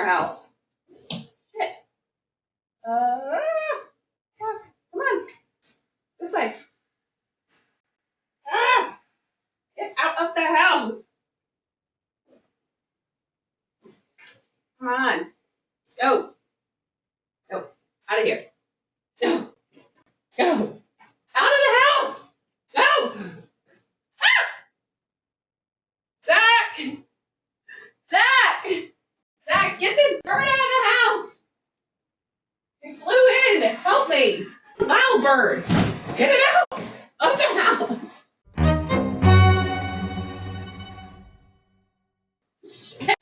house. Shit. Come on. This way. Get out of the house. Come on. Go. Go. Out of here. No. Go. Out of the house. Go. Zach! Zach! Zach, get this bird out of the house! It flew in! Help me! Loud bird! Get it out! Of the house! Shit.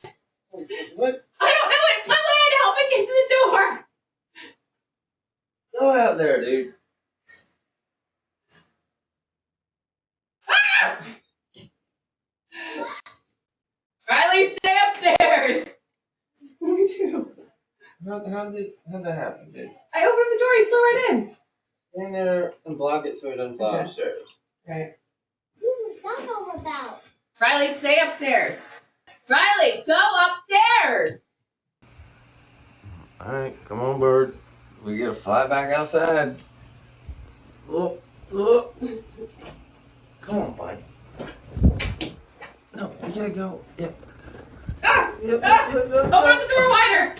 What? I don't know, it flew in! Help me get to the door! Go out there, dude. Ah! Riley, stay upstairs! What do we do? How'd that happen, dude? I opened the door, he flew right in. Stand there and block it so he doesn't fly Okay. upstairs. Right. What's that all about? Riley, stay upstairs. Riley, go upstairs! Alright, come on, bird. We gotta fly back outside. Oh, oh. Come on, bud. No, we gotta go. Yep. Ah! Yep, Ah! yep, yep, Open up the door wider!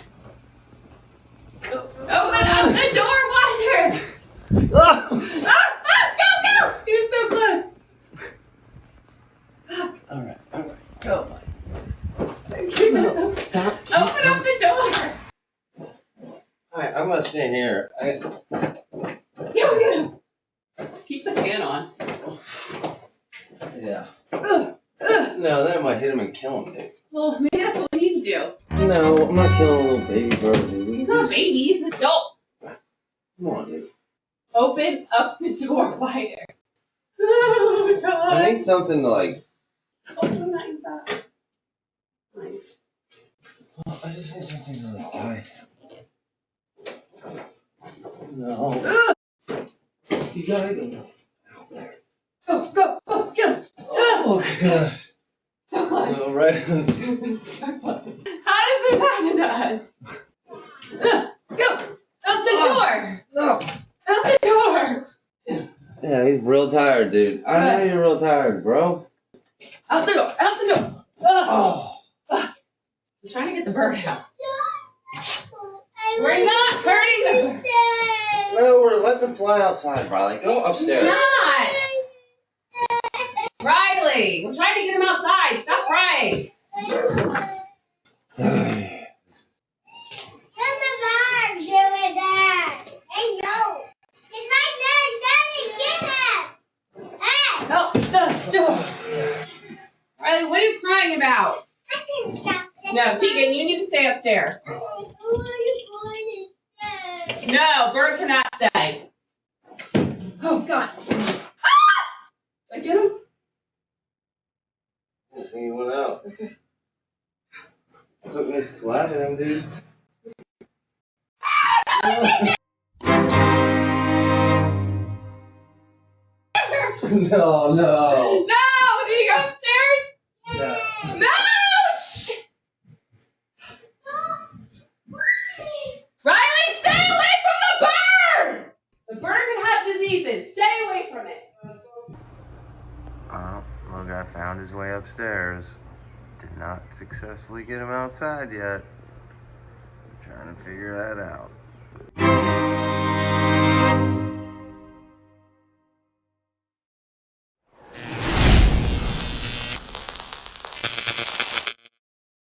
Open up the door wider! Ah! Go! He was so close! Alright, go, bud. Keep it No, up. stop. Open up the door! Alright, I'm gonna stand here. Go! Keep the fan on. Yeah. Ugh. No, that might hit him and kill him, dude. Well, maybe that's what we need to do. No, I'm not killing a little baby bird, dude. He's not a baby, he's an adult. Come on, dude. Open up the door wider. Oh, God. I need something to like. Oh, nice. Nice. I just need something to like guide him. No. You gotta go out there. Go, get him. Oh gosh. So close. No, right. So close. How does this happen to us? Go! Out the door! No. Out the door! Yeah, he's real tired, dude. I know you're real tired, bro. Out the door! Out the door! Oh. I'm trying to get the bird out. We're not hurting the bird. No, we're letting them fly outside, Riley. Go upstairs. Not! Riley! We're trying to get him outside. Stop crying. No, the door. Riley, what are you crying about? No, Tegan, you need to stay upstairs. No, bird cannot stay. Oh, God. Ah! Did I get him? He went out. Okay. Took me slapping him, dude. No. No! Did he go upstairs? No. No! Shit! Riley, stay away from the bird! The bird can have diseases. Stay away from it. Look, I found his way upstairs. Did not successfully get him outside yet. I'm trying to figure that out.